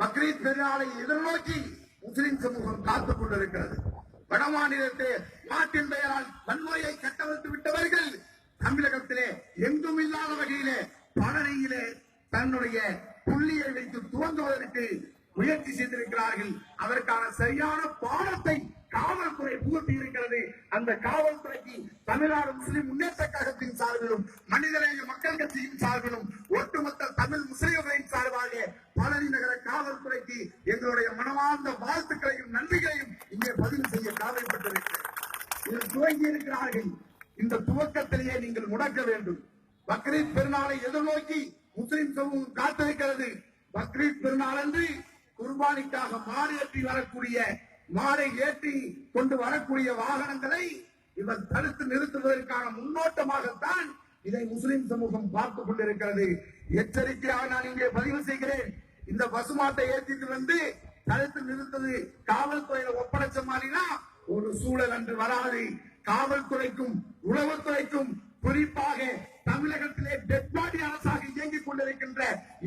பக்ரீத் பெருநாளை எதிர்நோக்கி முஸ்லிம் சமூகம் காத்துக் கொண்டிருக்கிறது. வடமாநிலத்திலே நாட்டின் பெயரால் வன்முறையை கட்டவிழ்த்து விட்டவர்கள் தமிழகத்திலே எங்கும் இல்லாத வகையிலே பழனியிலே தன்னுடைய புள்ளியை வைத்து துவங்குவதற்கு முயற்சி செய்திருக்கிறார்கள். அதற்கான சரியான பாடத்தை காவல்துறை புகுத்தி இருக்கிறது. அந்த காவல்துறைக்கு தமிழ்நாடு முஸ்லிம் முன்னேற்ற கழகத்தின் சார்பிலும் மனிதநேய மக்கள் கட்சியின் சார்பிலும் ஒட்டுமொத்த தமிழ் முஸ்லிம்களின் சார்பாக பழனி நகர காவல்துறைக்கு எங்களுடைய மனமார்ந்த வாழ்த்துக்களையும் நன்றிகளையும் இங்கே பதிவு செய்ய காவல்பட்டிருக்கிறது. துவங்கி இருக்கிறார்கள். இந்த துவக்கத்திலேயே நீங்கள் முடக்க வேண்டும். பக்ரீத் பெருநாளை எதிர்நோக்கி முஸ்லிம் சமூகம் காத்திருக்கிறது. பக்ரீத் பெருநாள் அன்று குர்பானிக்காக மாடு ஏற்றி வரக்கூடிய மாடை ஏற்றி கொண்டு வரக்கூடிய வாகனங்களை இவர் தடுத்து நிறுத்துவதற்கான முன்னோட்டமாகத்தான் இதை முஸ்லிம் சமூகம் பார்த்துக் கொண்டிருக்கிறது. எச்சரிக்கையாக நான் இங்கே பதிவு செய்கிறேன். இந்த பசுமாட்டை ஏற்றிட்டு வந்து தடுத்து நிறுத்தது காவல்துறையில ஒப்படைச்ச மாதிரினா ஒரு சூழல் அன்று வராது. காவல்துறைக்கும் உளவுத்துறைக்கும் குறிப்பாக தமிழகத்திலே டெட் பாடி அரசாக இயங்கிக் கொண்டிருக்கின்ற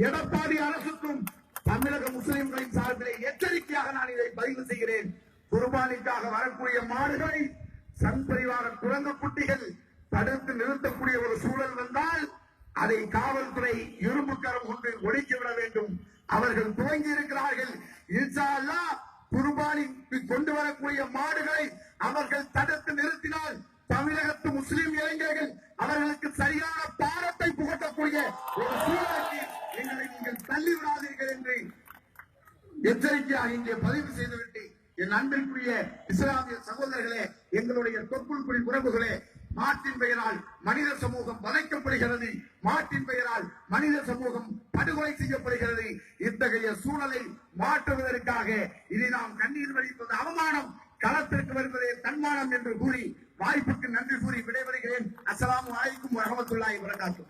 எடப்பாடி அரசுக்கும் தமிழக முஸ்லிம்களின் சார்பிலே எச்சரிக்கையாக நான் இதை பதிவு செய்கிறேன். குர்பானிக்காக வரக்கூடிய மாடுகளை சங் பரிவார குரங்கு குட்டிகள் தடுத்து நிறுத்தக்கூடிய ஒரு சூழல் வந்தால் அதை காவல்துறை இரும்பு கரம் கொண்டு ஒழிக்கிவிட வேண்டும். அவர்கள் துவங்கி இருக்கிறார்கள். இன்ஷா அல்லாஹ் குர்பானிக்கு கொண்டு வரக்கூடிய மாடுகளை அவர்கள் தடுத்து நிறுத்தினால் தமிழகத்து முஸ்லிம் இளைஞர்கள் அவர்களுக்கு சரியான பாடத்தை புகட்டக்கூடிய ஒரு சூழலுக்கு எங்களை நீங்கள் தள்ளிவிடாதீர்கள் என்று எச்சரிக்கையாக இங்கே பதிவு செய்துவிட்டு என் அன்பிற்குரிய இஸ்லாமிய சகோதரர்களே, எங்களுடைய தொப்புள் குடி உறவுகளே, மாட்டின் பெயரால் மனித சமூகம் வதைக்கப்படுகிறது. மாட்டின் பெயரால் மனித சமூகம் படுகொலை செய்யப்படுகிறது. இத்தகைய சூழலை மாற்றுவதற்காக இதை நாம் கண்ணீர் வடிப்பது அவமானம், களத்திற்கு வருவதே தன்மானம் என்று கூறி வாய்ப்புக்கு நன்றி கூறி விடைபெறுகிறேன். அஸ்ஸலாமு அலைக்கும் வரஹ்மத்துல்லாஹி வபரகாத்துஹு.